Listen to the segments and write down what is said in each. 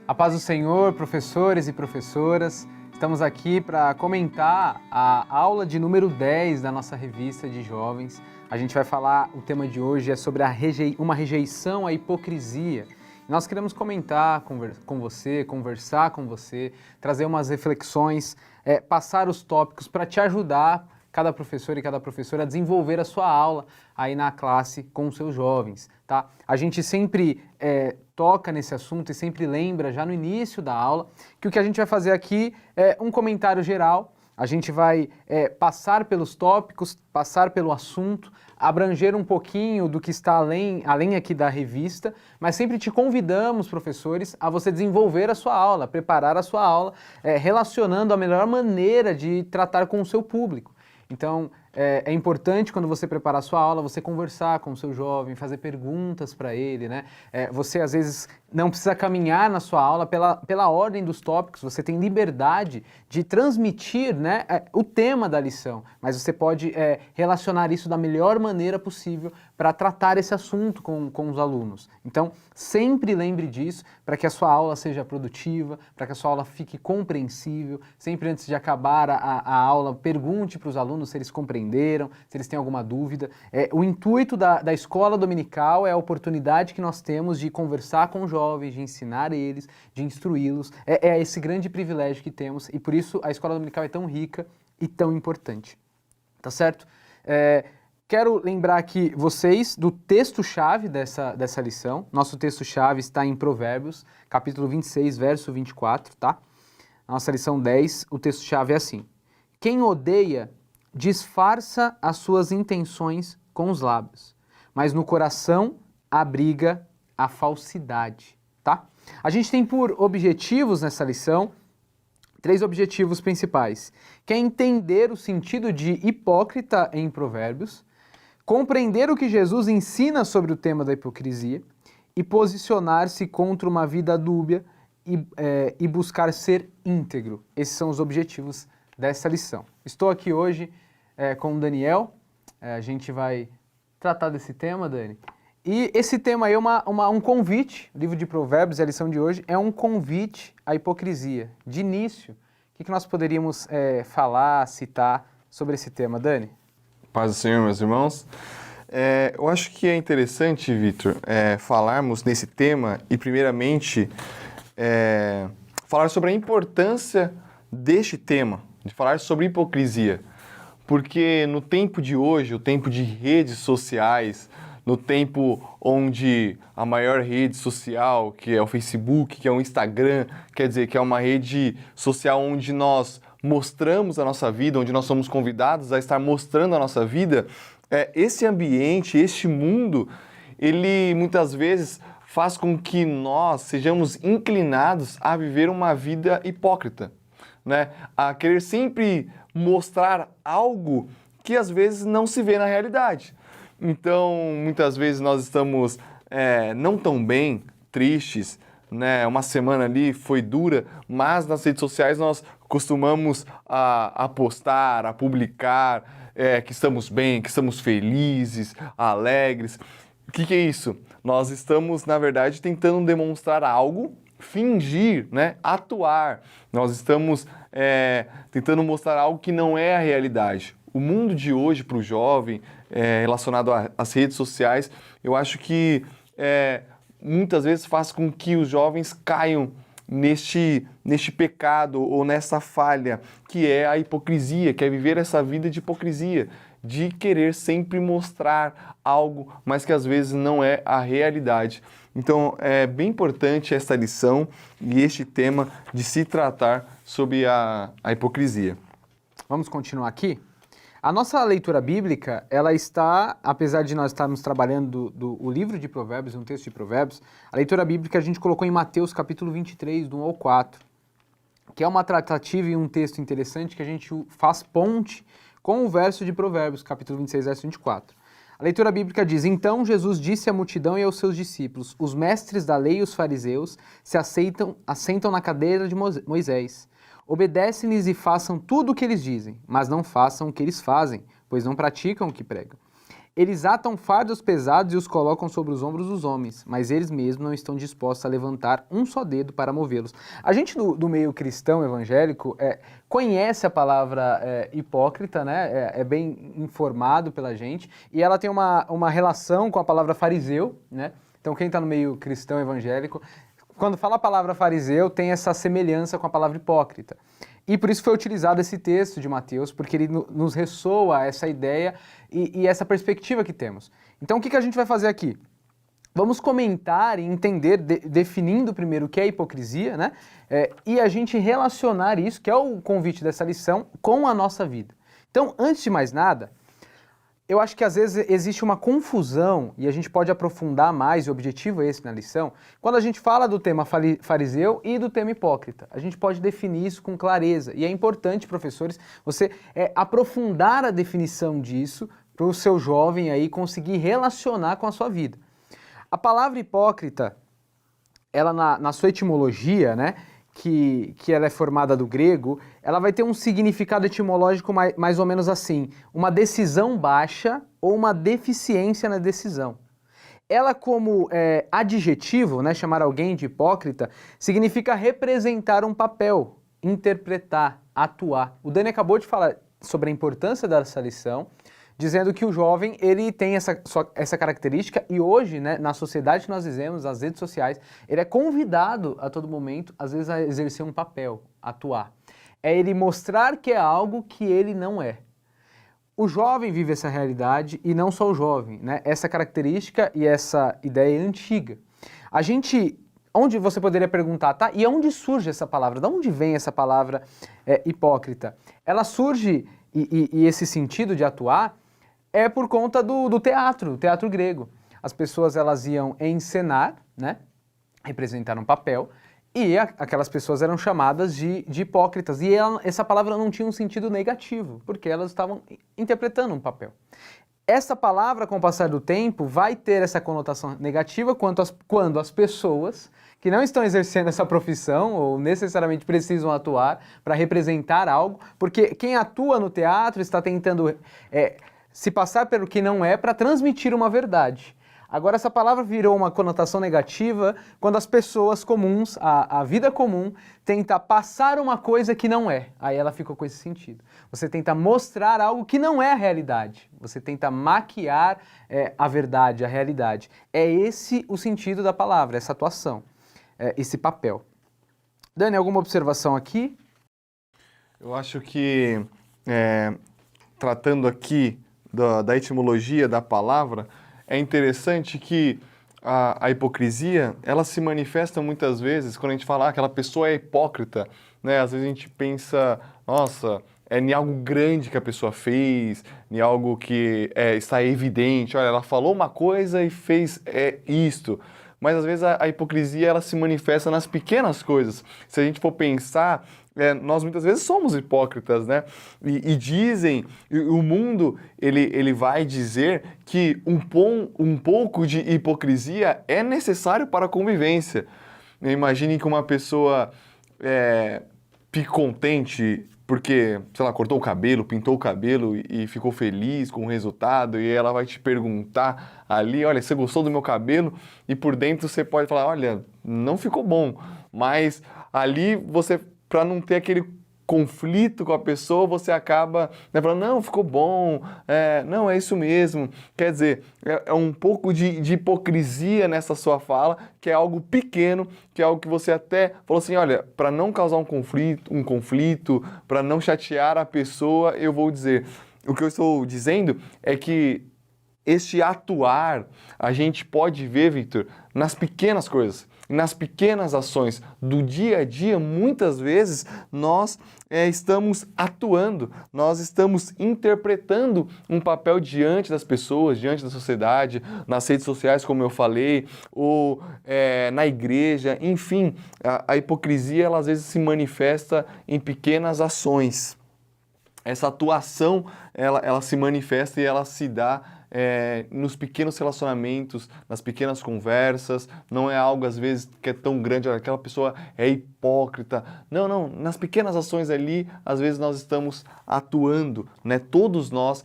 A paz do Senhor, professores e professoras, estamos aqui para comentar a aula de número 10 da nossa revista de jovens. A gente vai falar, o tema de hoje é sobre uma rejeição à hipocrisia. Nós queremos comentar com você, conversar com você, trazer umas reflexões, passar os tópicos para te ajudar, cada professor e cada professora, a desenvolver a sua aula aí na classe com os seus jovens, tá? A gente sempre toca nesse assunto e sempre lembra já no início da aula que o que a gente vai fazer aqui é um comentário geral. A gente vai passar pelos tópicos, passar pelo assunto, abranger um pouquinho do que está além aqui da revista, mas sempre te convidamos, professores, a você desenvolver a sua aula, preparar a sua aula, relacionando a melhor maneira de tratar com o seu público. Então, é importante quando você preparar a sua aula, você conversar com o seu jovem, fazer perguntas para ele, né? Você, às vezes, não precisa caminhar na sua aula pela ordem dos tópicos, você tem liberdade de transmitir, né, o tema da lição, mas você pode relacionar isso da melhor maneira possível para tratar esse assunto com os alunos. Então, sempre lembre disso para que a sua aula seja produtiva, para que a sua aula fique compreensível. Sempre antes de acabar a aula, pergunte para os alunos se eles compreenderam, se eles têm alguma dúvida. O intuito da escola dominical é a oportunidade que nós temos de conversar com os jovens, de ensinar eles, de instruí-los. É esse grande privilégio que temos e por isso a escola dominical é tão rica e tão importante. Tá certo? Quero lembrar aqui vocês do texto-chave dessa lição. Nosso texto-chave está em Provérbios, capítulo 26, verso 24, tá? Nossa lição 10, o texto-chave é assim: quem odeia disfarça as suas intenções com os lábios, mas no coração abriga a falsidade, tá? A gente tem por objetivos nessa lição 3 objetivos principais, que é entender o sentido de hipócrita em Provérbios, compreender o que Jesus ensina sobre o tema da hipocrisia e posicionar-se contra uma vida dúbia e buscar ser íntegro. Esses são os objetivos dessa lição. Estou aqui hoje com o Daniel, a gente vai tratar desse tema, Dani. E esse tema aí é um convite, o livro de Provérbios, a lição de hoje, é um convite à hipocrisia. De início, o que nós poderíamos falar, citar sobre esse tema, Dani? Paz do Senhor, meus irmãos. Eu acho que é interessante, Vitor, falarmos nesse tema e, primeiramente, falar sobre a importância deste tema, de falar sobre hipocrisia. Porque no tempo de hoje, o tempo de redes sociais, no tempo onde a maior rede social, que é o Facebook, que é o Instagram, quer dizer, que é uma rede social onde nós mostramos a nossa vida, onde nós somos convidados a estar mostrando a nossa vida, esse ambiente, este mundo, ele muitas vezes faz com que nós sejamos inclinados a viver uma vida hipócrita, né? A querer sempre mostrar algo que às vezes não se vê na realidade. Então, muitas vezes nós estamos não tão bem, tristes, né? Uma semana ali foi dura, mas nas redes sociais nós costumamos a postar, a publicar que estamos bem, que estamos felizes, alegres. O que é isso? Nós estamos, na verdade, tentando demonstrar algo, fingir, né? Atuar. Nós estamos tentando mostrar algo que não é a realidade. O mundo de hoje para o jovem, relacionado às redes sociais, eu acho que muitas vezes faz com que os jovens caiam neste pecado ou nessa falha, que é a hipocrisia, que é viver essa vida de hipocrisia, de querer sempre mostrar algo, mas que às vezes não é a realidade. Então, é bem importante esta lição e este tema de se tratar sobre a hipocrisia. Vamos continuar aqui? A nossa leitura bíblica, ela está, apesar de nós estarmos trabalhando o livro de Provérbios, um texto de Provérbios, a leitura bíblica a gente colocou em Mateus capítulo 23, do 1 ao 4, que é uma tratativa e um texto interessante que a gente faz ponte com o verso de Provérbios, capítulo 26, verso 24. A leitura bíblica diz: então Jesus disse à multidão e aos seus discípulos: os mestres da lei e os fariseus se assentam na cadeira de Moisés. Obedecem-lhes e façam tudo o que eles dizem, mas não façam o que eles fazem, pois não praticam o que pregam. Eles atam fardos pesados e os colocam sobre os ombros dos homens, mas eles mesmos não estão dispostos a levantar um só dedo para movê-los. A gente do meio cristão evangélico conhece a palavra hipócrita, né? É bem informado pela gente, e ela tem uma relação com a palavra fariseu, né? Então quem está no meio cristão evangélico, quando fala a palavra fariseu, tem essa semelhança com a palavra hipócrita. E por isso foi utilizado esse texto de Mateus, porque ele nos ressoa essa ideia e essa perspectiva que temos. Então o que a gente vai fazer aqui? Vamos comentar e entender, definindo primeiro o que é hipocrisia, né? E a gente relacionar isso, que é o convite dessa lição, com a nossa vida. Então, antes de mais nada, eu acho que às vezes existe uma confusão, e a gente pode aprofundar mais, e o objetivo é esse na lição, quando a gente fala do tema fariseu e do tema hipócrita. A gente pode definir isso com clareza, e é importante, professores, você aprofundar a definição disso para o seu jovem aí conseguir relacionar com a sua vida. A palavra hipócrita, ela na sua etimologia, né, que ela é formada do grego, ela vai ter um significado etimológico mais ou menos assim, uma decisão baixa ou uma deficiência na decisão. Ela como adjetivo, né, chamar alguém de hipócrita, significa representar um papel, interpretar, atuar. O Dani acabou de falar sobre a importância dessa lição, dizendo que o jovem ele tem essa característica e hoje, né, na sociedade que nós vivemos, nas redes sociais, ele é convidado a todo momento, às vezes, a exercer um papel, atuar. É ele mostrar que é algo que ele não é. O jovem vive essa realidade e não só o jovem, né? Essa característica e essa ideia é antiga. A gente, onde você poderia perguntar, tá? E onde surge essa palavra? De onde vem essa palavra hipócrita? Ela surge, e esse sentido de atuar, é por conta do teatro grego. As pessoas elas iam encenar, né, representar um papel, e aquelas pessoas eram chamadas de hipócritas. E essa palavra não tinha um sentido negativo, porque elas estavam interpretando um papel. Essa palavra, com o passar do tempo, vai ter essa conotação negativa quando as pessoas que não estão exercendo essa profissão ou necessariamente precisam atuar para representar algo, porque quem atua no teatro está tentando se passar pelo que não é para transmitir uma verdade. Agora, essa palavra virou uma conotação negativa quando as pessoas comuns, a vida comum, tenta passar uma coisa que não é. Aí ela ficou com esse sentido. Você tenta mostrar algo que não é a realidade. Você tenta maquiar a verdade, a realidade. É esse o sentido da palavra, essa atuação, esse papel. Dani, alguma observação aqui? Eu acho que, tratando aqui da etimologia da palavra, é interessante que a hipocrisia, ela se manifesta muitas vezes quando a gente fala que aquela pessoa é hipócrita, né? Às vezes a gente pensa, nossa, em algo grande que a pessoa fez, em algo que está evidente, olha, ela falou uma coisa e fez isto. Mas às vezes a hipocrisia ela se manifesta nas pequenas coisas. Se a gente for pensar, nós muitas vezes somos hipócritas, né? E dizem, o mundo ele vai dizer que um pouco de hipocrisia é necessário para a convivência. Imagine que uma pessoa fique contente porque, sei lá, cortou o cabelo, pintou o cabelo e ficou feliz com o resultado, e ela vai te perguntar ali, olha, você gostou do meu cabelo? E por dentro você pode falar, olha, não ficou bom, mas ali você, para não ter aquele conflito com a pessoa, você acaba falando, não, ficou bom, não, é isso mesmo. Quer dizer, é um pouco de hipocrisia nessa sua fala, que é algo pequeno, que é algo que você até falou assim, olha, para não causar um conflito, para não chatear a pessoa, eu vou dizer. O que eu estou dizendo é que este atuar, a gente pode ver, Victor, nas pequenas coisas, nas pequenas ações do dia a dia. Muitas vezes nós estamos atuando, nós estamos interpretando um papel diante das pessoas, diante da sociedade, nas redes sociais, como eu falei, ou na igreja, enfim, a hipocrisia ela às vezes se manifesta em pequenas ações. Essa atuação ela se manifesta e ela se dá nos pequenos relacionamentos, nas pequenas conversas. Não é algo às vezes que é tão grande, olha, aquela pessoa é hipócrita. Não, nas pequenas ações ali, às vezes nós estamos atuando, né? Todos nós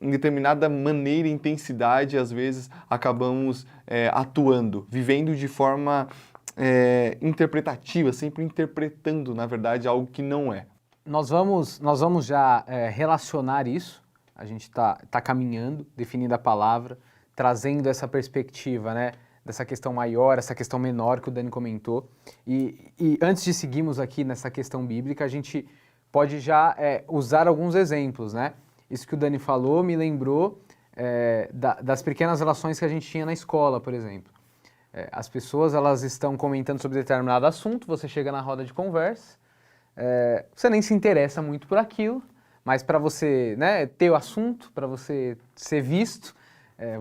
em determinada maneira, intensidade, às vezes acabamos atuando, vivendo de forma interpretativa, sempre interpretando, na verdade, algo que não é. Nós vamos já relacionar isso, a gente tá caminhando, definindo a palavra, trazendo essa perspectiva, né, dessa questão maior, essa questão menor que o Dani comentou. E antes de seguirmos aqui nessa questão bíblica, a gente pode já usar alguns exemplos, né? Isso que o Dani falou me lembrou das pequenas relações que a gente tinha na escola, por exemplo. As pessoas elas estão comentando sobre determinado assunto, você chega na roda de conversa, você nem se interessa muito por aquilo, mas para você, né, ter o assunto, para você ser visto,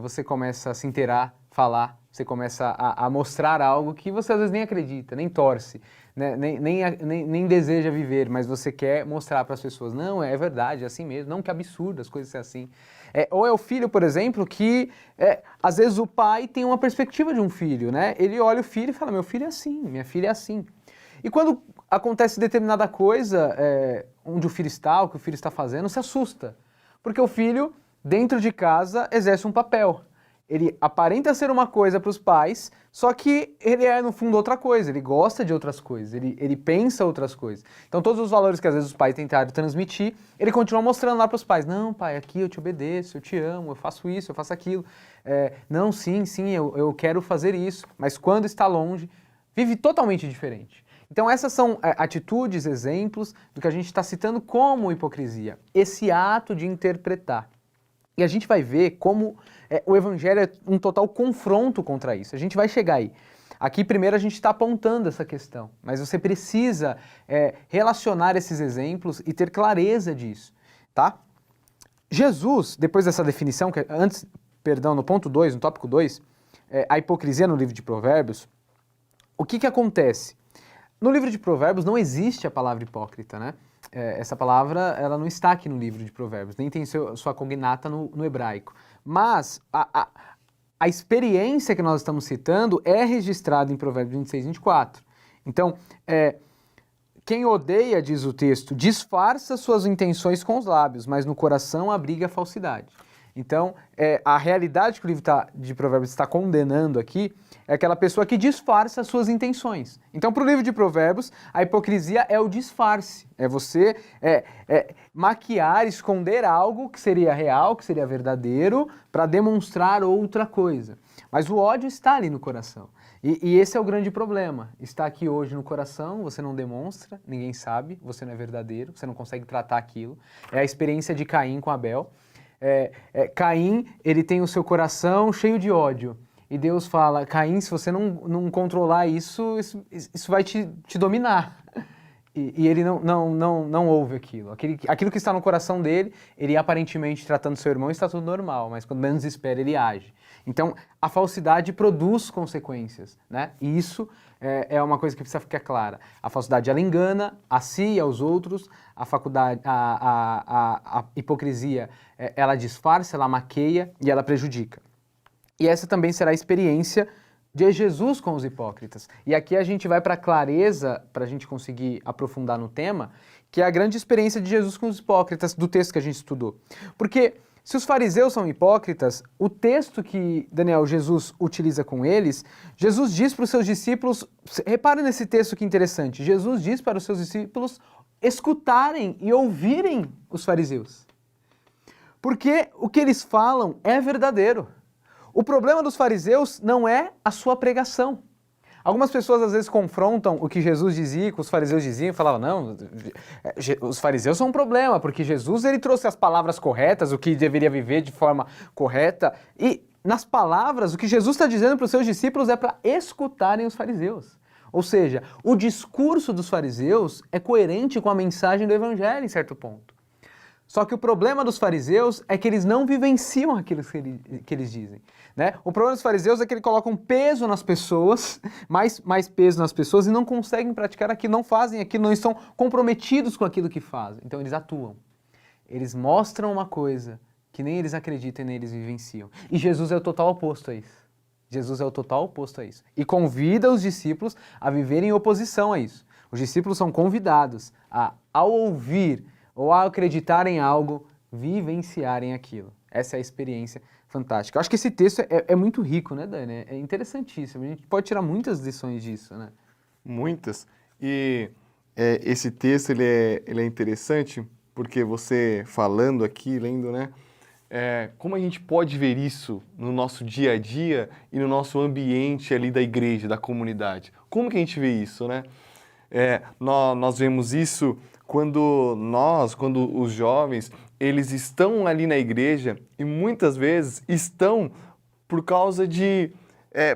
você começa a se inteirar, falar, você começa a mostrar algo que você às vezes nem acredita, nem torce, né, nem deseja viver, mas você quer mostrar para as pessoas, não, é verdade, é assim mesmo, não, que absurdo as coisas serem assim. Ou é o filho, por exemplo, que às vezes o pai tem uma perspectiva de um filho, né? Ele olha o filho e fala, meu filho é assim, minha filha é assim. E quando acontece determinada coisa, onde o filho está, o que o filho está fazendo, se assusta. Porque o filho, dentro de casa, exerce um papel. Ele aparenta ser uma coisa para os pais, só que ele é, no fundo, outra coisa. Ele gosta de outras coisas, ele pensa outras coisas. Então, todos os valores que, às vezes, os pais tentaram transmitir, ele continua mostrando lá para os pais. Não, pai, aqui eu te obedeço, eu te amo, eu faço isso, eu faço aquilo. Não, sim, eu quero fazer isso. Mas quando está longe, vive totalmente diferente. Então, essas são atitudes, exemplos do que a gente está citando como hipocrisia. Esse ato de interpretar. E a gente vai ver como o Evangelho é um total confronto contra isso. A gente vai chegar aí. Aqui, primeiro, a gente está apontando essa questão, mas você precisa relacionar esses exemplos e ter clareza disso, tá? Jesus, depois dessa definição, no ponto 2, no tópico 2, a hipocrisia no livro de Provérbios, o que acontece? No livro de Provérbios não existe a palavra hipócrita, né? Essa palavra ela não está aqui no livro de Provérbios, nem tem sua cognata no hebraico. Mas a experiência que nós estamos citando é registrada em Provérbios 26, 24. Então, quem odeia, diz o texto, disfarça suas intenções com os lábios, mas no coração abriga a falsidade. Então, a realidade que o livro de Provérbios está condenando aqui é aquela pessoa que disfarça as suas intenções. Então, para o livro de Provérbios, a hipocrisia é o disfarce. É você maquiar, esconder algo que seria real, que seria verdadeiro, para demonstrar outra coisa. Mas o ódio está ali no coração. E esse é o grande problema. Está aqui hoje no coração, você não demonstra, ninguém sabe, você não é verdadeiro, você não consegue tratar aquilo. É a experiência de Caim com Abel. Caim, ele tem o seu coração cheio de ódio. E Deus fala, Caim, se você não controlar isso vai te dominar. E ele não ouve aquilo. Aquilo que está no coração dele, ele aparentemente tratando seu irmão está tudo normal, mas quando menos espera ele age. Então, a falsidade produz consequências, né? E isso é uma coisa que precisa ficar clara. A falsidade, ela engana a si e aos outros. A hipocrisia, ela disfarça, ela maqueia e ela prejudica. E essa também será a experiência de Jesus com os hipócritas. E aqui a gente vai para a clareza, para a gente conseguir aprofundar no tema, que é a grande experiência de Jesus com os hipócritas do texto que a gente estudou. Porque se os fariseus são hipócritas, o texto que, Jesus utiliza com eles, Jesus diz para os seus discípulos, repare nesse texto que interessante, Jesus diz para os seus discípulos escutarem e ouvirem os fariseus. Porque o que eles falam é verdadeiro. O problema dos fariseus não é a sua pregação. Algumas pessoas às vezes confrontam o que Jesus dizia com os fariseus diziam e falavam, não, os fariseus são um problema, porque Jesus ele trouxe as palavras corretas, o que deveria viver de forma correta, e nas palavras, o que Jesus está dizendo para os seus discípulos é para escutarem os fariseus. Ou seja, o discurso dos fariseus é coerente com a mensagem do evangelho em certo ponto. Só que o problema dos fariseus é que eles não vivenciam aquilo que eles dizem, né? O problema dos fariseus é que eles colocam peso nas pessoas, mais peso nas pessoas e não conseguem praticar aquilo, não fazem aquilo, não estão comprometidos com aquilo que fazem. Então eles atuam. Eles mostram uma coisa que nem eles acreditam e nem eles vivenciam. E Jesus é o total oposto a isso. Jesus é o total oposto a isso. E convida os discípulos a viverem em oposição a isso. Os discípulos são convidados ao ouvir ou ao acreditar em algo, vivenciarem aquilo. Essa é a experiência fantástica. Eu acho que esse texto é muito rico, né, Dani? É interessantíssimo. A gente pode tirar muitas lições disso, né? Muitas. E esse texto ele é interessante porque você falando aqui, lendo, né? Como a gente pode ver isso no nosso dia a dia e no nosso ambiente ali da igreja, da comunidade? Como que a gente vê isso, né? Nós vemos isso quando os jovens, eles estão ali na igreja e muitas vezes estão por causa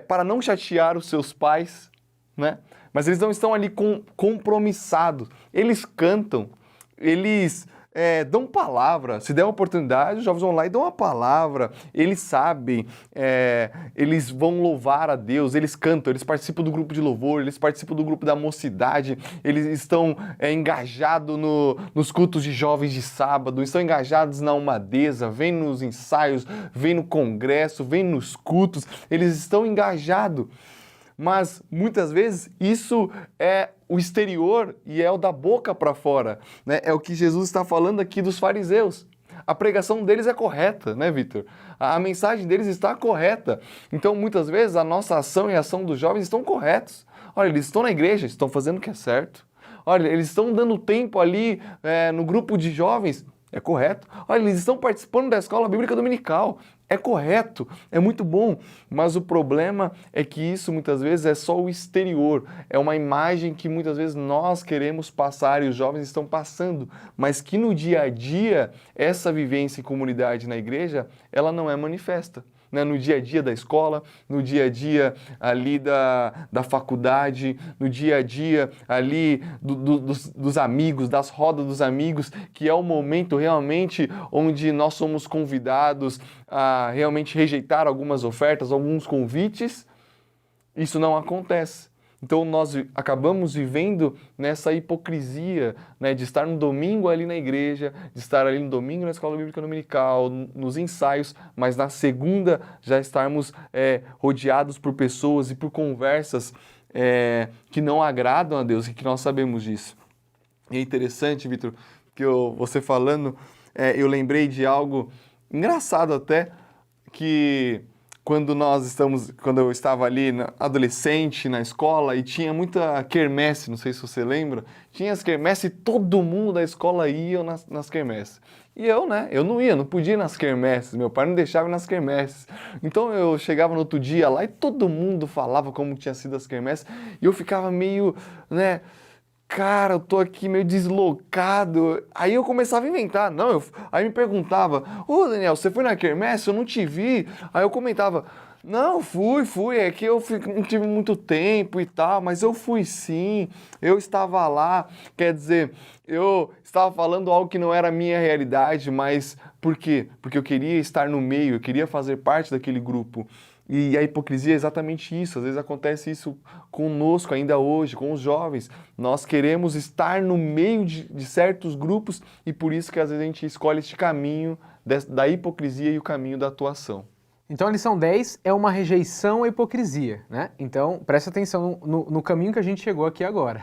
para não chatear os seus pais, né? Mas eles não estão ali compromissados. Eles cantam, eles dão palavra. Se der uma oportunidade, os jovens vão lá e dão uma palavra. Eles sabem, eles vão louvar a Deus, eles cantam, eles participam do grupo de louvor, eles participam do grupo da mocidade, eles estão engajados nos cultos de jovens de sábado, estão engajados na Almadeza, vêm nos ensaios, vêm no congresso, vêm nos cultos, eles estão engajados. Mas, muitas vezes, isso é o exterior e é o da boca para fora, né? É o que Jesus está falando aqui dos fariseus. A pregação deles é correta, né, Vitor? A mensagem deles está correta. Então, muitas vezes, a nossa ação e a ação dos jovens estão corretos. Olha, eles estão na igreja, estão fazendo o que é certo. Olha, eles estão dando tempo ali no grupo de jovens, é correto. Olha, eles estão participando da escola bíblica dominical. É correto, é muito bom, mas o problema é que isso muitas vezes é só o exterior, é uma imagem que muitas vezes nós queremos passar e os jovens estão passando, mas que no dia a dia, essa vivência em comunidade na igreja, ela não é manifesta. Né, no dia a dia da escola, no dia a dia ali da faculdade, no dia a dia ali dos amigos, das rodas dos amigos, que é o momento realmente onde nós somos convidados a realmente rejeitar algumas ofertas, alguns convites. Isso não acontece. Então nós acabamos vivendo nessa hipocrisia, né, de estar no domingo ali na igreja, de estar ali no domingo na escola bíblica dominical, nos ensaios, mas na segunda já estarmos rodeados por pessoas e por conversas que não agradam a Deus e que nós sabemos disso. E é interessante, Vitor, que você falando, eu lembrei de algo engraçado até, que quando eu estava ali adolescente na escola e tinha muita quermesse, não sei se você lembra, tinha as quermesses e todo mundo da escola ia nas quermesses. E eu não ia, não podia ir nas quermesses, meu pai não deixava ir nas quermesses. Então eu chegava no outro dia lá e todo mundo falava como tinha sido as quermesses e eu ficava meio, né, cara, eu tô aqui meio deslocado. Aí eu começava a inventar. Aí me perguntava, Daniel, você foi na quermesse? Eu não te vi. Aí eu comentava, não, fui, é que eu não tive muito tempo e tal, mas eu fui sim, eu estava lá. Quer dizer, eu estava falando algo que não era a minha realidade, mas por quê? Porque eu queria estar no meio, eu queria fazer parte daquele grupo. E a hipocrisia é exatamente isso. Às vezes acontece isso conosco ainda hoje, com os jovens. Nós queremos estar no meio de certos grupos e por isso que às vezes a gente escolhe este caminho da hipocrisia e o caminho da atuação. Então a lição 10 é uma rejeição à hipocrisia, né? Então presta atenção no caminho que a gente chegou aqui agora.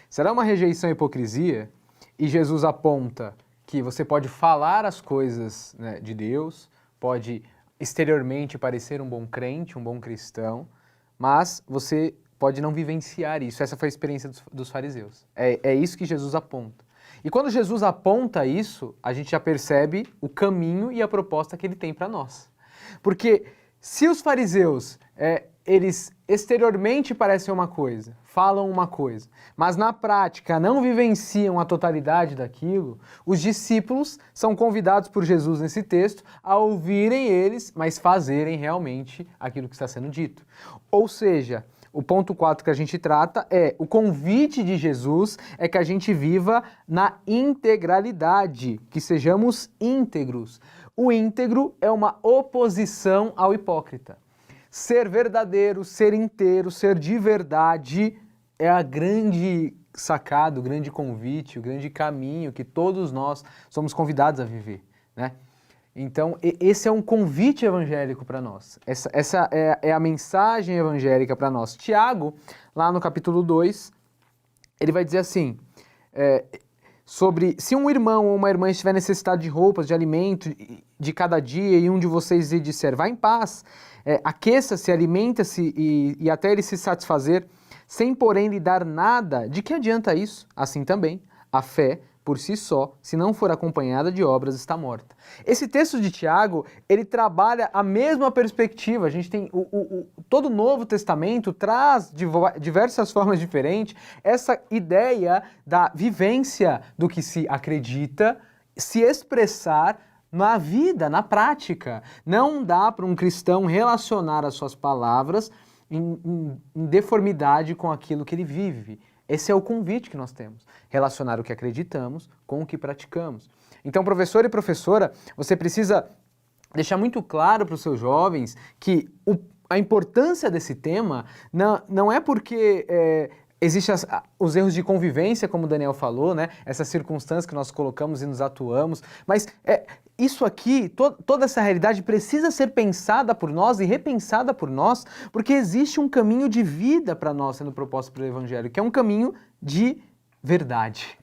Será uma rejeição à hipocrisia? E Jesus aponta que você pode falar as coisas, né, de Deus, pode exteriormente parecer um bom crente, um bom cristão, mas você pode não vivenciar isso. Essa foi a experiência dos fariseus. É isso que Jesus aponta. E quando Jesus aponta isso, a gente já percebe o caminho e a proposta que ele tem para nós. Porque se os fariseus, eles exteriormente parecem uma coisa, falam uma coisa, mas na prática não vivenciam a totalidade daquilo, os discípulos são convidados por Jesus nesse texto a ouvirem eles, mas fazerem realmente aquilo que está sendo dito. Ou seja, o ponto 4 que a gente trata o convite de Jesus é que a gente viva na integralidade, que sejamos íntegros. O íntegro é uma oposição ao hipócrita. Ser verdadeiro, ser inteiro, ser de verdade é a grande sacada, o grande convite, o grande caminho que todos nós somos convidados a viver, né? Então, esse é um convite evangélico para nós. Essa é a mensagem evangélica para nós. Tiago, lá no capítulo 2, ele vai dizer assim, sobre se um irmão ou uma irmã estiver necessitado de roupas, de alimento de cada dia, e um de vocês lhe disser, vá em paz, aqueça-se, alimenta-se e até ele se satisfazer, sem porém lhe dar nada, de que adianta isso? Assim também, a fé, por si só, se não for acompanhada de obras, está morta. Esse texto de Tiago, ele trabalha a mesma perspectiva. A gente tem todo o Novo Testamento traz de diversas formas diferentes essa ideia da vivência do que se acredita, se expressar na vida, na prática. Não dá para um cristão relacionar as suas palavras em deformidade com aquilo que ele vive. Esse é o convite que nós temos, relacionar o que acreditamos com o que praticamos. Então, professor e professora, você precisa deixar muito claro para os seus jovens que a importância desse tema não é porque existem os erros de convivência, como o Daniel falou, né? Essas circunstâncias que nós colocamos e nos atuamos, mas isso aqui, toda essa realidade precisa ser pensada por nós e repensada por nós, porque existe um caminho de vida para nós sendo proposto pelo Evangelho, que é um caminho de verdade,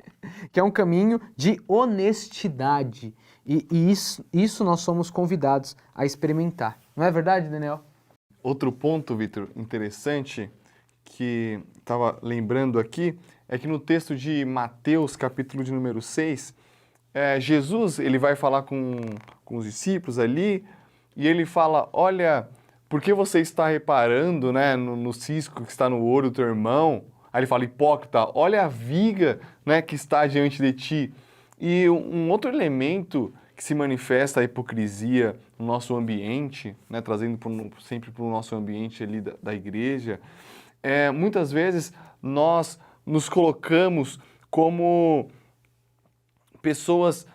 que é um caminho de honestidade. E isso nós somos convidados a experimentar. Não é verdade, Daniel? Outro ponto, Vitor, interessante, que estava lembrando aqui, é que no texto de Mateus, capítulo de número 6, Jesus ele vai falar com os discípulos ali, e ele fala, olha, por que você está reparando, né, no cisco que está no olho do teu irmão? Aí ele fala, hipócrita, olha a viga, né, que está diante de ti. E um outro elemento que se manifesta a hipocrisia no nosso ambiente, né, trazendo sempre para o nosso ambiente ali da igreja, muitas vezes nós nos colocamos como pessoas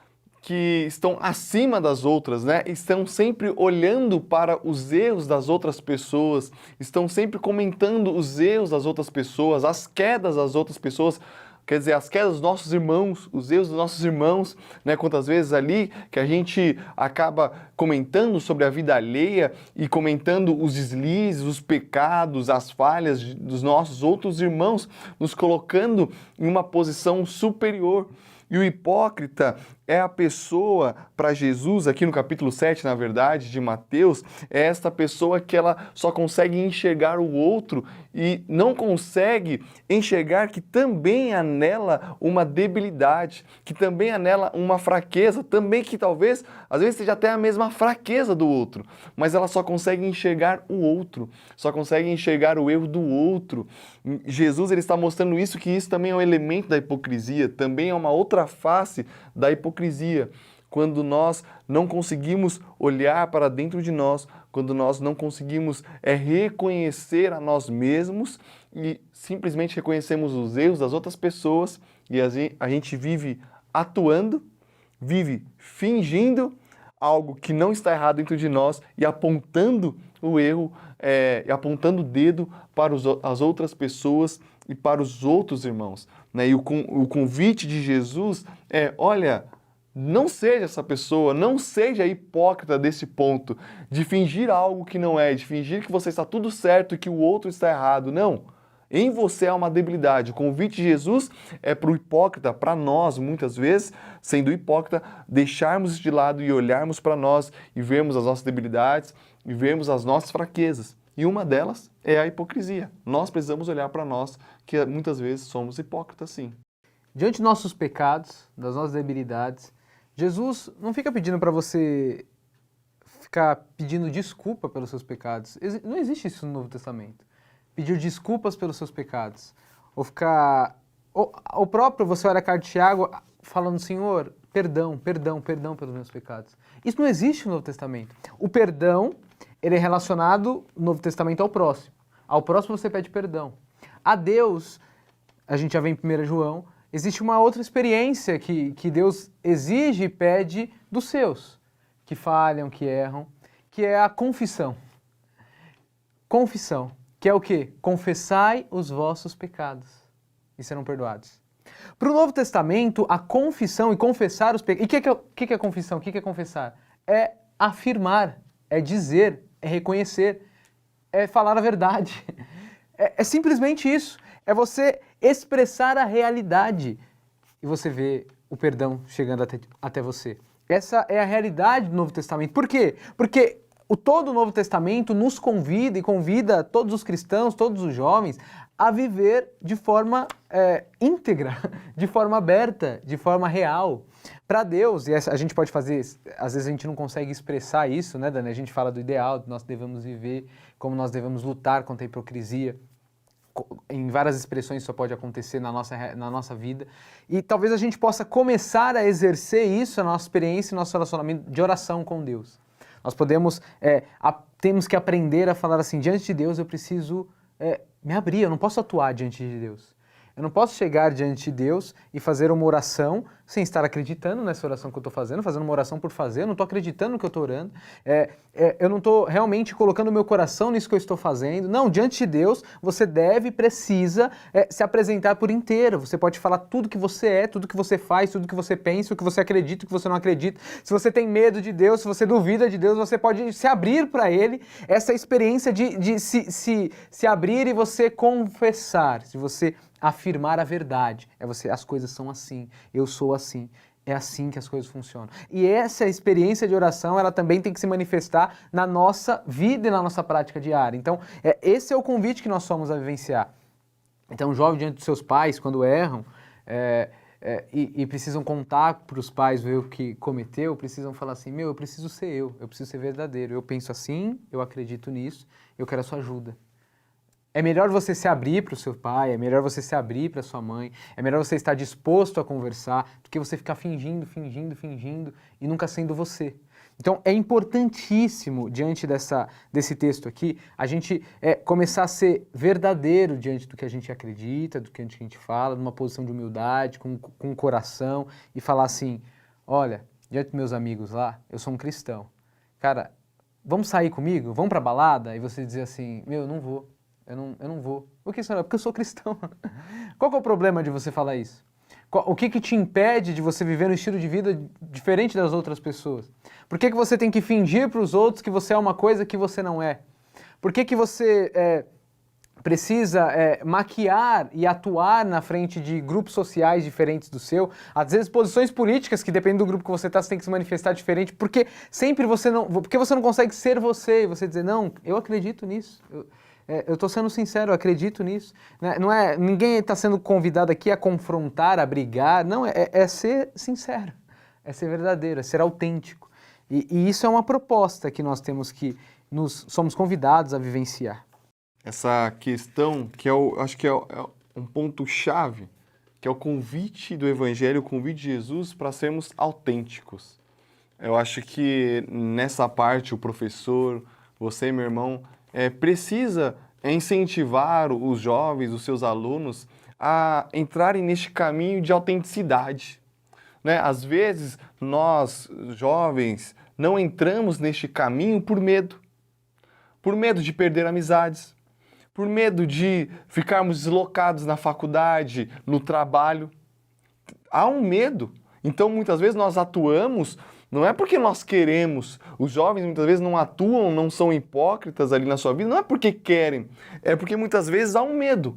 que estão acima das outras, né? Estão sempre olhando para os erros das outras pessoas, estão sempre comentando os erros das outras pessoas, as quedas das outras pessoas, quer dizer, as quedas dos nossos irmãos, os erros dos nossos irmãos, né? Quantas vezes ali que a gente acaba comentando sobre a vida alheia e comentando os deslizes, os pecados, as falhas dos nossos outros irmãos, nos colocando em uma posição superior. E o hipócrita é a pessoa, para Jesus, aqui no capítulo 7, na verdade, de Mateus, é esta pessoa que ela só consegue enxergar o outro e não consegue enxergar que também há nela uma debilidade, que também há nela uma fraqueza, também que talvez, às vezes, seja até a mesma fraqueza do outro, mas ela só consegue enxergar o outro, só consegue enxergar o erro do outro. Jesus ele está mostrando isso, que isso também é um elemento da hipocrisia, também é uma outra face da hipocrisia, quando nós não conseguimos olhar para dentro de nós, quando nós não conseguimos reconhecer a nós mesmos e simplesmente reconhecemos os erros das outras pessoas e a gente vive atuando, vive fingindo algo que não está errado dentro de nós e apontando o erro, apontando o dedo para as outras pessoas e para os outros irmãos. Né? E o convite de Jesus é, olha, não seja essa pessoa, não seja hipócrita desse ponto, de fingir algo que não é, de fingir que você está tudo certo e que o outro está errado. Não, em você há uma debilidade. O convite de Jesus é para o hipócrita, para nós, muitas vezes, sendo hipócrita, deixarmos isso de lado e olharmos para nós e vermos as nossas debilidades e vermos as nossas fraquezas. E uma delas é a hipocrisia. Nós precisamos olhar para nós, que muitas vezes somos hipócritas, sim. Diante dos nossos pecados, das nossas debilidades, Jesus não fica pedindo para você ficar pedindo desculpa pelos seus pecados. Não existe isso no Novo Testamento. Pedir desculpas pelos seus pecados. Ou ficar... O próprio, você olha a carta de Tiago falando, Senhor, perdão pelos meus pecados. Isso não existe no Novo Testamento. O perdão, ele é relacionado no Novo Testamento ao próximo. Ao próximo você pede perdão. A Deus, a gente já vê em 1 João, existe uma outra experiência que Deus exige e pede dos seus, que falham, que erram, que é a confissão. Confissão, que é o quê? Confessai os vossos pecados e serão perdoados. Para o Novo Testamento, a confissão e confessar os pecados... E o que é confissão? O que é confessar? É afirmar, é dizer, é reconhecer, é falar a verdade. É simplesmente isso. É você expressar a realidade. E você vê o perdão chegando até você. Essa é a realidade do Novo Testamento. Por quê? Porque todo o Novo Testamento nos convida e convida todos os cristãos, todos os jovens, a viver de forma íntegra, de forma aberta, de forma real. Para Deus, e a gente pode fazer, às vezes a gente não consegue expressar isso, né, Dani? A gente fala do ideal, nós devemos viver, como nós devemos lutar contra a hipocrisia. Em várias expressões isso pode acontecer na nossa vida. E talvez a gente possa começar a exercer isso, na nossa experiência e nosso relacionamento de oração com Deus. Nós temos que aprender a falar assim, diante de Deus eu preciso me abrir, eu não posso atuar diante de Deus. Eu não posso chegar diante de Deus e fazer uma oração sem estar acreditando nessa oração que eu estou fazendo uma oração por fazer, eu não estou acreditando no que eu estou orando, eu não estou realmente colocando o meu coração nisso que eu estou fazendo. Não, diante de Deus, você precisa se apresentar por inteiro. Você pode falar tudo que você é, tudo que você faz, tudo que você pensa, o que você acredita, o que você não acredita. Se você tem medo de Deus, se você duvida de Deus, você pode se abrir para Ele. Essa experiência de se abrir e você confessar, se você afirmar a verdade. As coisas são assim, eu sou assim. É assim que as coisas funcionam. E essa experiência de oração, ela também tem que se manifestar na nossa vida e na nossa prática diária. Então, esse é o convite que nós somos a vivenciar. Então, o jovem diante dos seus pais, quando erram, e precisam contar para os pais ver o que cometeu, precisam falar assim, eu preciso ser verdadeiro. Eu penso assim, eu acredito nisso, eu quero a sua ajuda. É melhor você se abrir para o seu pai, é melhor você se abrir para a sua mãe, é melhor você estar disposto a conversar do que você ficar fingindo e nunca sendo você. Então é importantíssimo, diante desse texto aqui, a gente começar a ser verdadeiro diante do que a gente acredita, do que a gente fala, numa posição de humildade, com o coração, e falar assim, olha, diante dos meus amigos lá, eu sou um cristão. Cara, vamos sair comigo? Vamos para a balada? E você dizer assim, eu não vou. Eu não vou. Por que, senhora? Porque eu sou cristão. Qual que é o problema de você falar isso? O que te impede de você viver um estilo de vida diferente das outras pessoas? Por que você tem que fingir para os outros que você é uma coisa que você não é? Por que você precisa maquiar e atuar na frente de grupos sociais diferentes do seu? Às vezes posições políticas que dependem do grupo que você está, você tem que se manifestar diferente, porque porque você não consegue ser você e você dizer, não, eu acredito nisso. Eu estou sendo sincero, eu acredito nisso. Ninguém está sendo convidado aqui a confrontar, a brigar. Não, é ser sincero, é ser verdadeiro, é ser autêntico. E isso é uma proposta que nós temos somos convidados a vivenciar. Essa questão que acho que é um ponto-chave, que é o convite do Evangelho, o convite de Jesus para sermos autênticos. Eu acho que nessa parte o professor, você, meu irmão, precisa incentivar os jovens, os seus alunos, a entrarem neste caminho de autenticidade. Né? Às vezes, nós, jovens, não entramos neste caminho por medo de perder amizades, por medo de ficarmos deslocados na faculdade, no trabalho. Há um medo. Então, muitas vezes, nós atuamos. Não é porque nós queremos, os jovens muitas vezes não atuam, não são hipócritas ali na sua vida, não é porque querem, é porque muitas vezes há um medo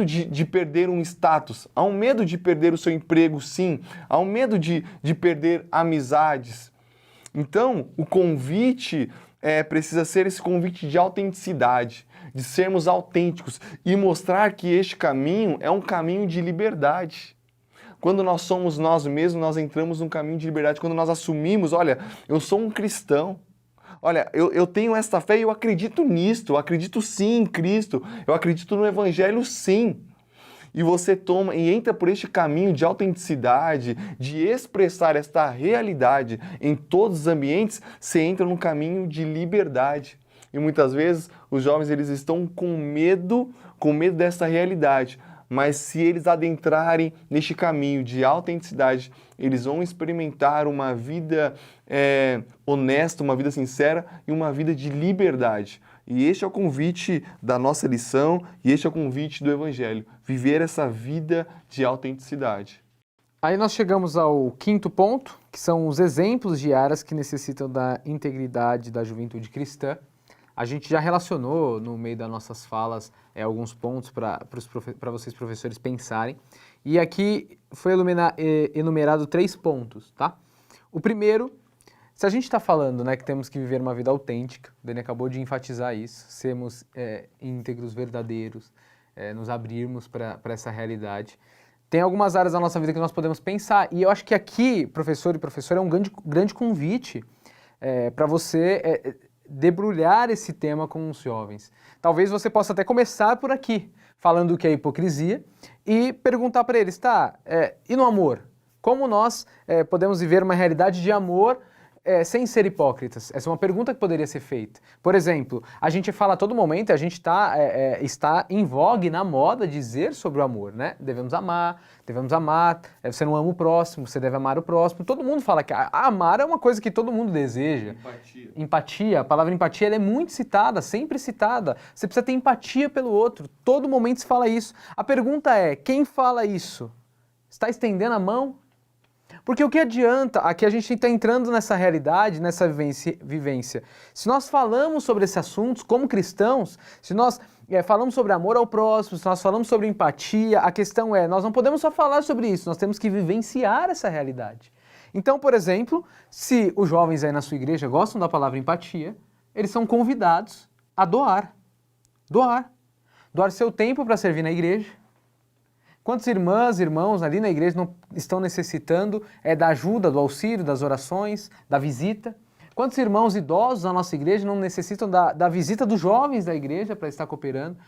de perder um status, há um medo de perder o seu emprego, sim, há um medo de perder amizades. Então, o convite precisa ser esse convite de autenticidade, de sermos autênticos e mostrar que este caminho é um caminho de liberdade. Quando nós somos nós mesmos, nós entramos num caminho de liberdade. Quando nós assumimos, olha, eu sou um cristão. Olha, eu tenho esta fé e eu acredito nisto. Eu acredito sim em Cristo. Eu acredito no Evangelho sim. E você toma e entra por este caminho de autenticidade, de expressar esta realidade em todos os ambientes, você entra num caminho de liberdade. E muitas vezes os jovens eles estão com medo dessa realidade. Mas se eles adentrarem neste caminho de autenticidade, eles vão experimentar uma vida honesta, uma vida sincera e uma vida de liberdade. E este é o convite da nossa lição e este é o convite do Evangelho, viver essa vida de autenticidade. Aí nós chegamos ao quinto ponto, que são os exemplos de áreas que necessitam da integridade da juventude cristã. a gente já relacionou no meio das nossas falas alguns pontos para vocês, professores, pensarem. E aqui foi enumerado 3 pontos, tá? O primeiro, se a gente está falando, né, que temos que viver uma vida autêntica, o Dani acabou de enfatizar isso, sermos íntegros, verdadeiros, nos abrirmos para essa realidade. Tem algumas áreas da nossa vida que nós podemos pensar, e eu acho que aqui, professor e professora, é um grande convite para você debrulhar esse tema com os jovens. Talvez você possa até começar por aqui, falando o que é hipocrisia, e perguntar para eles, tá, e no amor? Como nós podemos viver uma realidade de amor sem ser hipócritas? Essa é uma pergunta que poderia ser feita. Por exemplo, a gente fala a todo momento, a gente está em vogue, na moda, dizer sobre o amor, né? Devemos amar, você não ama o próximo, você deve amar o próximo. Todo mundo fala que amar é uma coisa que todo mundo deseja. Empatia. A palavra empatia ela é muito citada, sempre citada. Você precisa ter empatia pelo outro. Todo momento se fala isso. A pergunta é, quem fala isso? Está estendendo a mão? Porque o que adianta, aqui a gente está entrando nessa realidade, nessa vivência. Se nós falamos sobre esses assuntos como cristãos, se nós falamos sobre amor ao próximo, se nós falamos sobre empatia, a questão é, nós não podemos só falar sobre isso, nós temos que vivenciar essa realidade. Então, por exemplo, se os jovens aí na sua igreja gostam da palavra empatia, eles são convidados a doar. Doar seu tempo para servir na igreja. Quantas irmãs e irmãos ali na igreja não estão necessitando da ajuda, do auxílio, das orações, da visita? Quantos irmãos idosos na nossa igreja não necessitam da visita dos jovens da igreja para estar cooperando?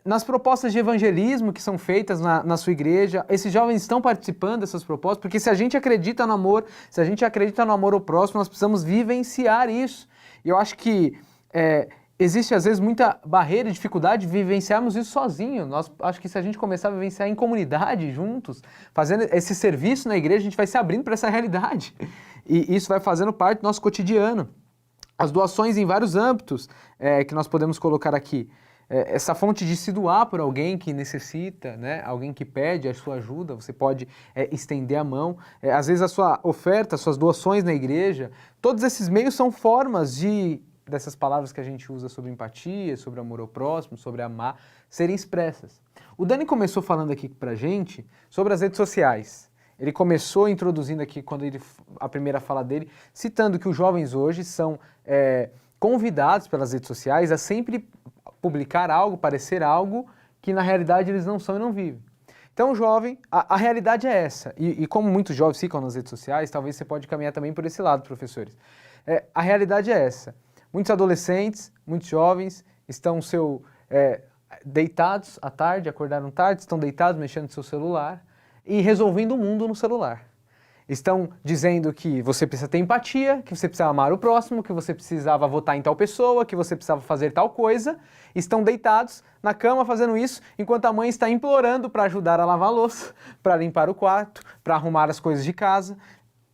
Nas propostas de evangelismo que são feitas na sua igreja, esses jovens estão participando dessas propostas, porque se a gente acredita no amor, se a gente acredita no amor ao próximo, nós precisamos vivenciar isso. E eu acho que existe, às vezes, muita barreira e dificuldade de vivenciarmos isso sozinho. Acho que se a gente começar a vivenciar em comunidade, juntos, fazendo esse serviço na igreja, a gente vai se abrindo para essa realidade. E isso vai fazendo parte do nosso cotidiano. As doações em vários âmbitos que nós podemos colocar aqui. Essa fonte de se doar por alguém que necessita, né? Alguém que pede a sua ajuda, você pode estender a mão. Às vezes a sua oferta, as suas doações na igreja, todos esses meios são formas dessas palavras que a gente usa sobre empatia, sobre amor ao próximo, sobre amar, serem expressas. O Dani começou falando aqui pra gente sobre as redes sociais. Ele começou introduzindo aqui, a primeira fala dele, citando que os jovens hoje são convidados pelas redes sociais a sempre publicar algo, parecer algo que na realidade eles não são e não vivem. Então, jovem, a realidade é essa. E como muitos jovens ficam nas redes sociais, talvez você pode caminhar também por esse lado, professores. A realidade é essa. Muitos adolescentes, muitos jovens estão deitados à tarde, acordaram tarde, estão deitados mexendo no seu celular e resolvendo o mundo no celular. Estão dizendo que você precisa ter empatia, que você precisa amar o próximo, que você precisava votar em tal pessoa, que você precisava fazer tal coisa. Estão deitados na cama fazendo isso, enquanto a mãe está implorando para ajudar a lavar a louça, para limpar o quarto, para arrumar as coisas de casa.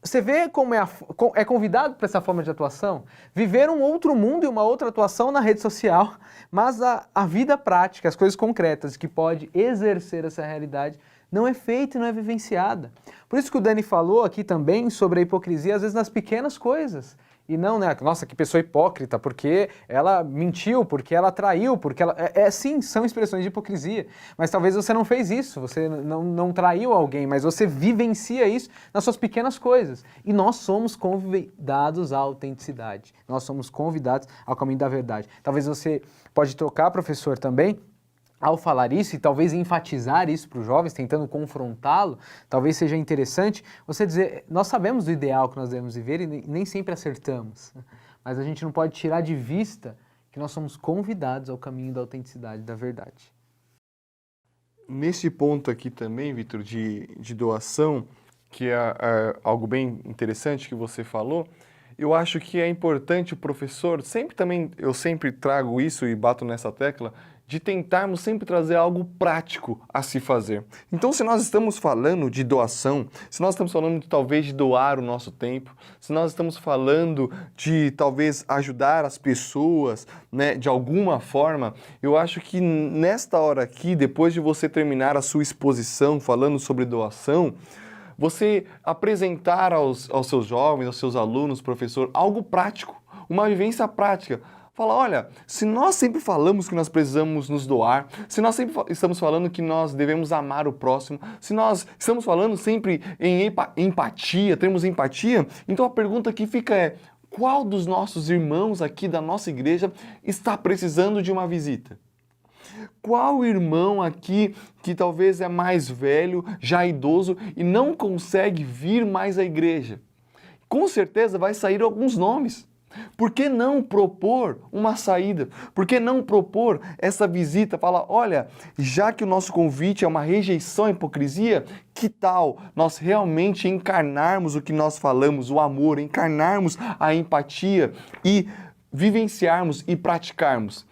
Você vê como é convidado para essa forma de atuação? Viver um outro mundo e uma outra atuação na rede social, mas a vida prática, as coisas concretas que pode exercer essa realidade, não é feita e não é vivenciada. Por isso que o Dani falou aqui também sobre a hipocrisia, às vezes nas pequenas coisas. E não, né? Nossa, que pessoa hipócrita, porque ela mentiu, porque ela traiu, porque ela... sim, são expressões de hipocrisia. Mas talvez você não fez isso, você não traiu alguém, mas você vivencia isso nas suas pequenas coisas. E nós somos convidados à autenticidade. Nós somos convidados ao caminho da verdade. Talvez você pode trocar, professor, também, ao falar isso e talvez enfatizar isso para os jovens, tentando confrontá-lo, talvez seja interessante você dizer, nós sabemos do ideal que nós devemos viver e nem sempre acertamos, mas a gente não pode tirar de vista que nós somos convidados ao caminho da autenticidade, da verdade. Nesse ponto aqui também, Vitor, de doação, que é algo bem interessante que você falou, eu acho que é importante o professor, eu sempre trago isso e bato nessa tecla, de tentarmos sempre trazer algo prático a se fazer. Então, se nós estamos falando de doação, se nós estamos falando de talvez de doar o nosso tempo, se nós estamos falando de talvez ajudar as pessoas, né, de alguma forma, eu acho que nesta hora aqui, depois de você terminar a sua exposição falando sobre doação, você apresentar aos seus jovens, aos seus alunos, professor, algo prático, uma vivência prática. Fala, olha, se nós sempre falamos que nós precisamos nos doar, se nós sempre estamos falando que nós devemos amar o próximo, se nós estamos falando sempre em empatia, temos empatia, então a pergunta que fica é, qual dos nossos irmãos aqui da nossa igreja está precisando de uma visita? Qual irmão aqui que talvez é mais velho, já idoso e não consegue vir mais à igreja? Com certeza vai sair alguns nomes. Por que não propor uma saída? Por que não propor essa visita? Falar, olha, já que o nosso convite é uma rejeição à hipocrisia, que tal nós realmente encarnarmos o que nós falamos, o amor, encarnarmos a empatia e vivenciarmos e praticarmos?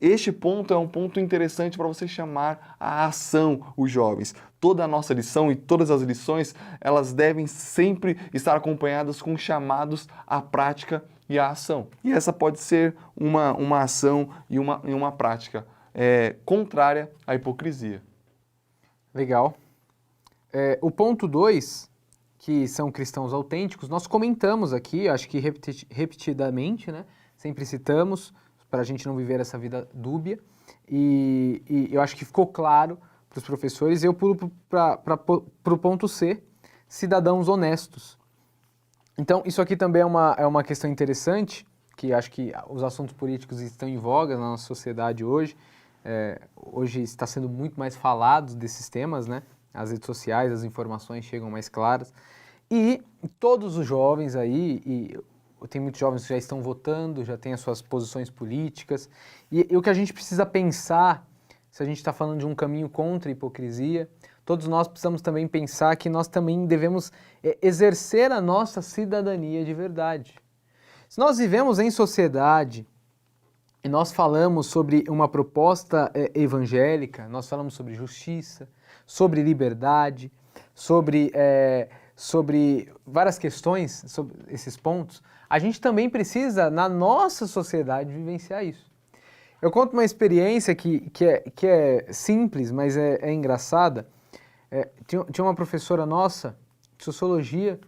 Este ponto é um ponto interessante para você chamar a ação os jovens. Toda a nossa lição e todas as lições, elas devem sempre estar acompanhadas com chamados à prática e à ação. E essa pode ser uma ação e uma prática contrária à hipocrisia. Legal. O ponto 2, que são cristãos autênticos, nós comentamos aqui, acho que repetidamente, né? Sempre citamos, para a gente não viver essa vida dúbia, e eu acho que ficou claro para os professores. Eu pulo para o ponto C, cidadãos honestos. Então, isso aqui também é uma questão interessante, que acho que os assuntos políticos estão em voga na nossa sociedade hoje. Hoje está sendo muito mais falado desses temas, né? As redes sociais, as informações chegam mais claras. E todos os jovens aí, tem muitos jovens que já estão votando, já têm as suas posições políticas. E o que a gente precisa pensar, se a gente está falando de um caminho contra a hipocrisia, todos nós precisamos também pensar que nós também devemos exercer a nossa cidadania de verdade. Se nós vivemos em sociedade e nós falamos sobre uma proposta evangélica, nós falamos sobre justiça, sobre liberdade, sobre várias questões, sobre esses pontos, a gente também precisa, na nossa sociedade, vivenciar isso. Eu conto uma experiência que é simples, mas é engraçada. Tinha uma professora nossa, de sociologia,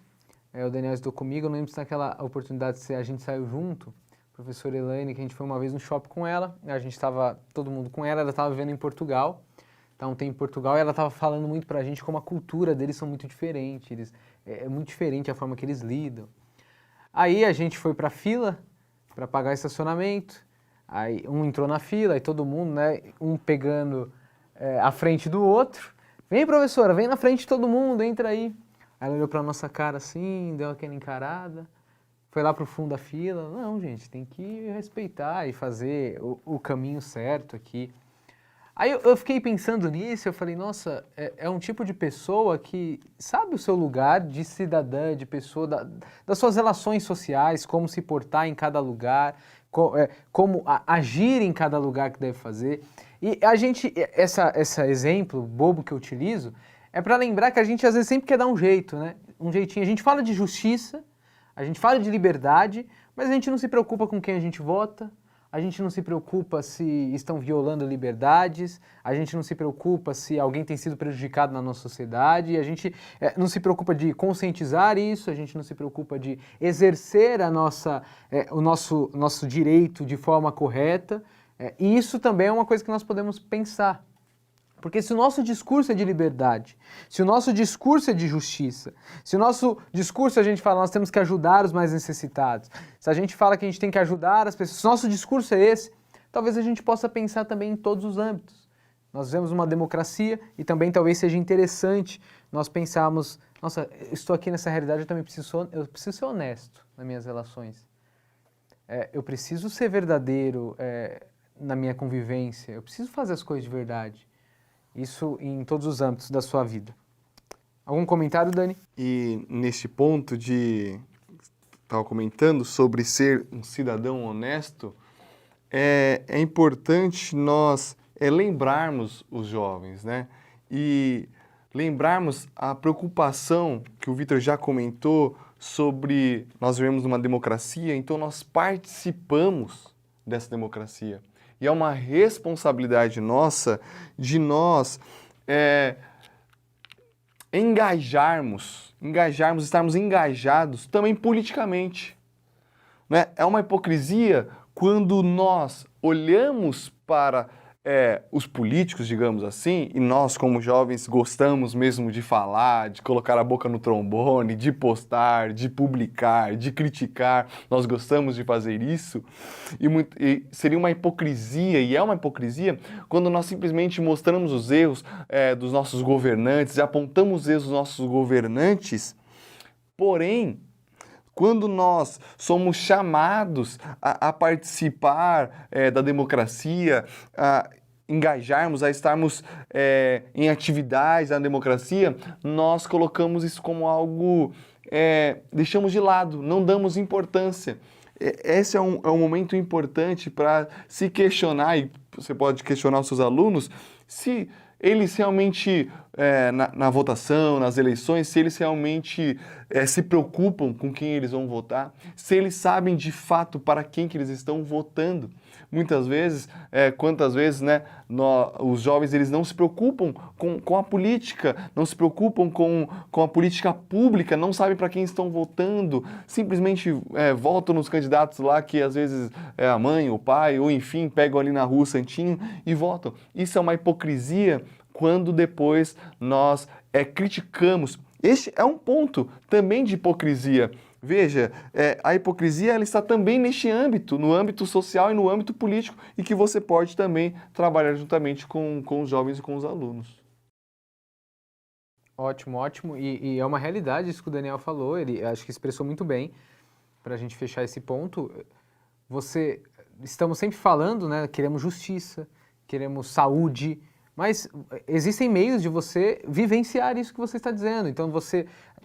o Daniel estudou comigo, eu não lembro se naquela oportunidade a gente saiu junto, a professora Elaine, que a gente foi uma vez no shopping com ela, a gente estava, todo mundo com ela estava vivendo em Portugal, então tem em Portugal, e ela estava falando muito pra gente como a cultura deles são muito diferentes, é muito diferente a forma que eles lidam. Aí a gente foi pra fila para pagar estacionamento, aí um entrou na fila, aí todo mundo, né, um pegando a frente do outro. Vem, professora, vem na frente de todo mundo, entra aí. Aí ela olhou pra nossa cara assim, deu aquela encarada, foi lá pro fundo da fila. Não, gente, tem que respeitar e fazer o caminho certo aqui. Aí eu fiquei pensando nisso, eu falei, nossa, é um tipo de pessoa que sabe o seu lugar de cidadã, de pessoa, das suas relações sociais, como se portar em cada lugar, como agir em cada lugar que deve fazer. E a gente, esse exemplo bobo que eu utilizo, é para lembrar que a gente às vezes sempre quer dar um jeito, né? Um jeitinho. A gente fala de justiça, a gente fala de liberdade, mas a gente não se preocupa com quem a gente vota, a gente não se preocupa se estão violando liberdades, a gente não se preocupa se alguém tem sido prejudicado na nossa sociedade, a gente não se preocupa de conscientizar isso, a gente não se preocupa de exercer o nosso direito de forma correta, e isso também é uma coisa que nós podemos pensar. Porque se o nosso discurso é de liberdade, se o nosso discurso é de justiça, se o nosso discurso a gente fala nós temos que ajudar os mais necessitados, se a gente fala que a gente tem que ajudar as pessoas, se o nosso discurso é esse, talvez a gente possa pensar também em todos os âmbitos. Nós vivemos uma democracia e também talvez seja interessante nós pensarmos, nossa, eu estou aqui nessa realidade, eu também preciso ser honesto nas minhas relações. Eu preciso ser verdadeiro na minha convivência, eu preciso fazer as coisas de verdade. Isso em todos os âmbitos da sua vida. Algum comentário, Dani? E neste ponto estava comentando sobre ser um cidadão honesto, é importante nós lembrarmos os jovens, né? E lembrarmos a preocupação que o Vitor já comentou sobre nós vivemos numa democracia, então nós participamos dessa democracia. E é uma responsabilidade nossa de nós estarmos engajados também politicamente. Né? É uma hipocrisia quando nós olhamos para os políticos, digamos assim, e nós como jovens gostamos mesmo de falar, de colocar a boca no trombone, de postar, de publicar, de criticar, nós gostamos de fazer isso, e seria uma hipocrisia, e é uma hipocrisia, quando nós simplesmente mostramos os erros dos nossos governantes, e apontamos os erros dos nossos governantes, porém, quando nós somos chamados a participar da democracia, a engajarmos, a estarmos em atividades na democracia, nós colocamos isso como algo, deixamos de lado, não damos importância. Esse é um momento importante para se questionar, e você pode questionar os seus alunos, se eles realmente, na votação, nas eleições, se eles realmente se preocupam com quem eles vão votar, se eles sabem de fato para quem que eles estão votando. Muitas vezes, quantas vezes, né, os jovens eles não se preocupam com a política, não se preocupam com a política pública, não sabem para quem estão votando, simplesmente votam nos candidatos lá que às vezes é a mãe, o pai, ou enfim, pegam ali na rua o santinho e votam. Isso é uma hipocrisia quando depois nós criticamos. Este é um ponto também de hipocrisia. Veja, a hipocrisia ela está também neste âmbito, no âmbito social e no âmbito político, e que você pode também trabalhar juntamente com os jovens e com os alunos. Ótimo, ótimo. E é uma realidade isso que o Daniel falou, ele acho que expressou muito bem para a gente fechar esse ponto. Estamos sempre falando, né? Queremos justiça, queremos saúde, mas existem meios de você vivenciar isso que você está dizendo. Então,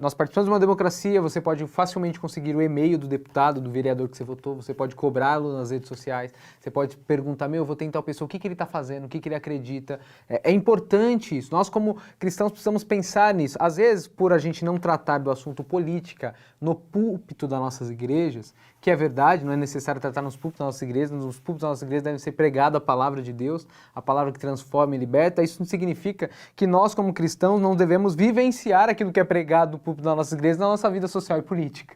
nós participamos de uma democracia, você pode facilmente conseguir o e-mail do deputado, do vereador que você votou, você pode cobrá-lo nas redes sociais, você pode perguntar, eu votei em tal pessoa, o que ele está fazendo, o que ele acredita. É importante isso. Nós, como cristãos, precisamos pensar nisso. Às vezes, por a gente não tratar do assunto política no púlpito das nossas igrejas, que é verdade, não é necessário tratar nos púlpitos das nossas igrejas, nos púlpitos das nossas igrejas deve ser pregada a palavra de Deus, a palavra que transforma e liberta. Isso não significa que nós, como cristãos, não devemos vivenciar aquilo que é pregado no púlpito das nossas igrejas na nossa vida social e política.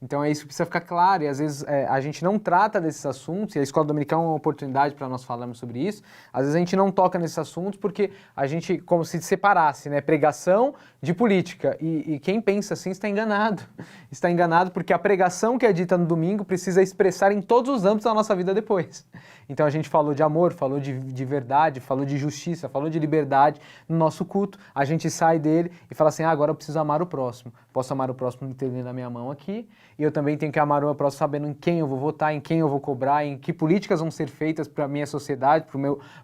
Então isso precisa ficar claro, e às vezes a gente não trata desses assuntos, e a Escola Dominical é uma oportunidade para nós falarmos sobre isso, às vezes a gente não toca nesses assuntos porque a gente como se separasse, né, pregação de política, e quem pensa assim está enganado porque a pregação que é dita no domingo precisa expressar em todos os âmbitos da nossa vida depois. Então a gente falou de amor, falou de verdade, falou de justiça, falou de liberdade no nosso culto, a gente sai dele e fala assim, agora eu preciso amar o próximo, posso amar o próximo entendendo a minha mão aqui, e eu também tenho que amar o meu próximo sabendo em quem eu vou votar, em quem eu vou cobrar, em que políticas vão ser feitas para a minha sociedade,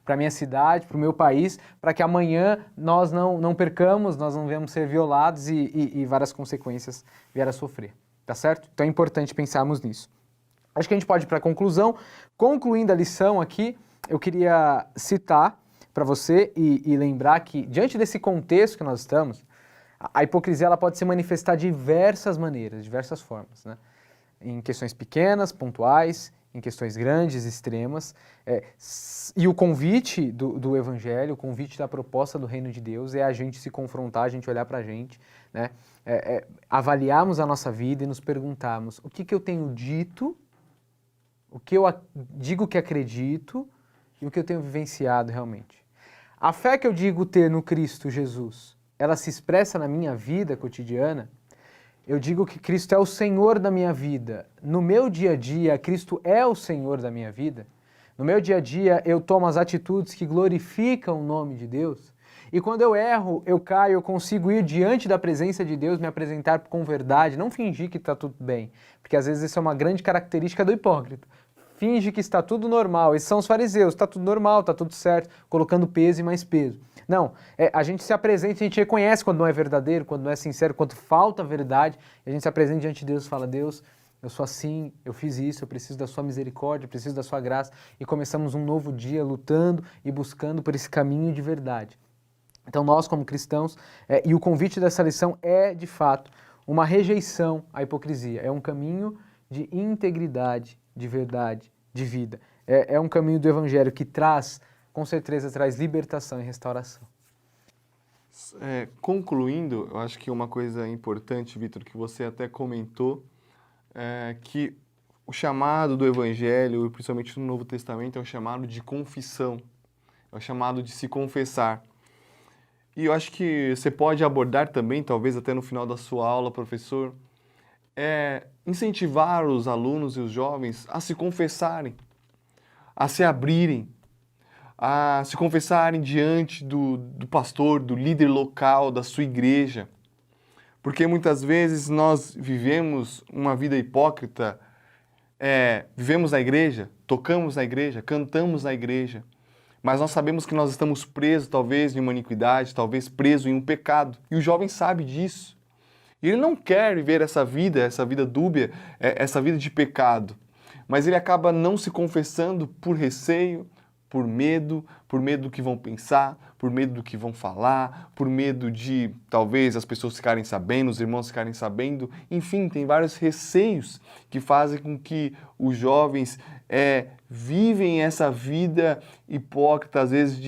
para a minha cidade, para o meu país, para que amanhã nós não percamos, nós não venhamos ser violados e várias consequências vier a sofrer, tá certo? Então é importante pensarmos nisso. Acho que a gente pode ir para a conclusão. Concluindo a lição aqui, eu queria citar para você e lembrar que, diante desse contexto que nós estamos, a hipocrisia ela pode se manifestar de diversas maneiras, de diversas formas, né? Em questões pequenas, pontuais, em questões grandes, extremas. E o convite do Evangelho, o convite da proposta do Reino de Deus é a gente se confrontar, a gente olhar para a gente, né? Avaliarmos a nossa vida e nos perguntarmos o que eu tenho dito, o que eu digo que acredito e o que eu tenho vivenciado realmente. A fé que eu digo ter no Cristo Jesus, ela se expressa na minha vida cotidiana. Eu digo que Cristo é o Senhor da minha vida. No meu dia a dia, Cristo é o Senhor da minha vida. No meu dia a dia, eu tomo as atitudes que glorificam o nome de Deus. E quando eu erro, eu caio, eu consigo ir diante da presença de Deus, me apresentar com verdade, não fingir que está tudo bem. Porque às vezes isso é uma grande característica do hipócrita. Finge que está tudo normal. Esses são os fariseus, está tudo normal, está tudo certo, colocando peso e mais peso. Não, a gente se apresenta, a gente reconhece quando não é verdadeiro, quando não é sincero, quando falta a verdade, a gente se apresenta diante de Deus e fala, Deus, eu sou assim, eu fiz isso, eu preciso da sua misericórdia, eu preciso da sua graça, e começamos um novo dia lutando e buscando por esse caminho de verdade. Então nós como cristãos, e o convite dessa lição é de fato uma rejeição à hipocrisia, é um caminho de integridade, de verdade, de vida. É um caminho do Evangelho que traz, com certeza, traz libertação e restauração. Concluindo, eu acho que uma coisa importante, Vitor, que você até comentou, que o chamado do Evangelho, principalmente no Novo Testamento, é o chamado de confissão, é o chamado de se confessar. E eu acho que você pode abordar também, talvez até no final da sua aula, professor, incentivar os alunos e os jovens a se confessarem, a se abrirem, a se confessarem diante do pastor, do líder local, da sua igreja. Porque muitas vezes nós vivemos uma vida hipócrita, vivemos na igreja, tocamos na igreja, cantamos na igreja, mas nós sabemos que nós estamos presos talvez em uma iniquidade, talvez presos em um pecado, e o jovem sabe disso. E ele não quer viver essa vida dúbia, essa vida de pecado, mas ele acaba não se confessando por receio, por medo do que vão pensar, por medo do que vão falar, por medo de talvez as pessoas ficarem sabendo, os irmãos ficarem sabendo. Enfim, tem vários receios que fazem com que os jovens vivem essa vida hipócrita, às vezes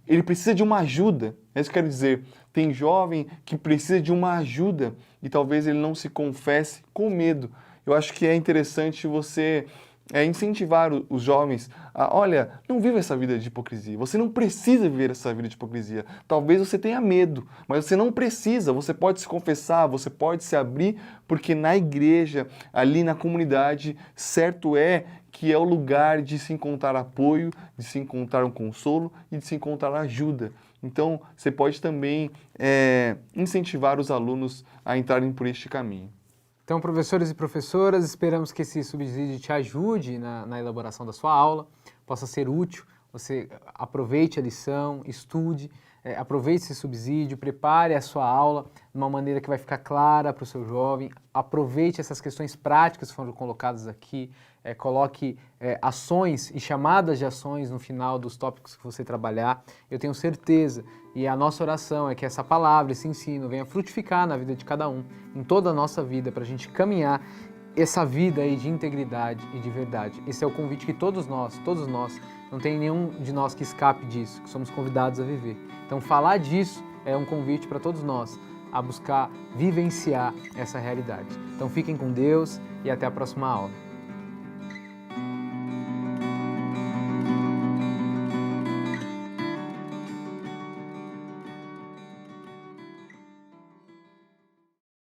ele precisa de uma ajuda. É isso que eu quero dizer. Tem jovem que precisa de uma ajuda e talvez ele não se confesse com medo. Eu acho que é interessante você incentivar os jovens a, olha, não viva essa vida de hipocrisia. Você não precisa viver essa vida de hipocrisia. Talvez você tenha medo, mas você não precisa. Você pode se confessar, você pode se abrir, porque na igreja, ali na comunidade, certo é que é o lugar de se encontrar apoio, de se encontrar um consolo e de se encontrar ajuda. Então, você pode também incentivar os alunos a entrarem por este caminho. Então, professores e professoras, esperamos que esse subsídio te ajude na elaboração da sua aula, possa ser útil, você aproveite a lição, estude, aproveite esse subsídio, prepare a sua aula de uma maneira que vai ficar clara para o seu jovem, aproveite essas questões práticas que foram colocadas aqui, coloque ações e chamadas de ações no final dos tópicos que você trabalhar. Eu tenho certeza, e a nossa oração é que essa palavra, esse ensino venha frutificar na vida de cada um, em toda a nossa vida, para a gente caminhar essa vida aí de integridade e de verdade. Esse é o convite que todos nós, não tem nenhum de nós que escape disso, que somos convidados a viver. Então falar disso é um convite para todos nós a buscar vivenciar essa realidade. Então fiquem com Deus e até a próxima aula.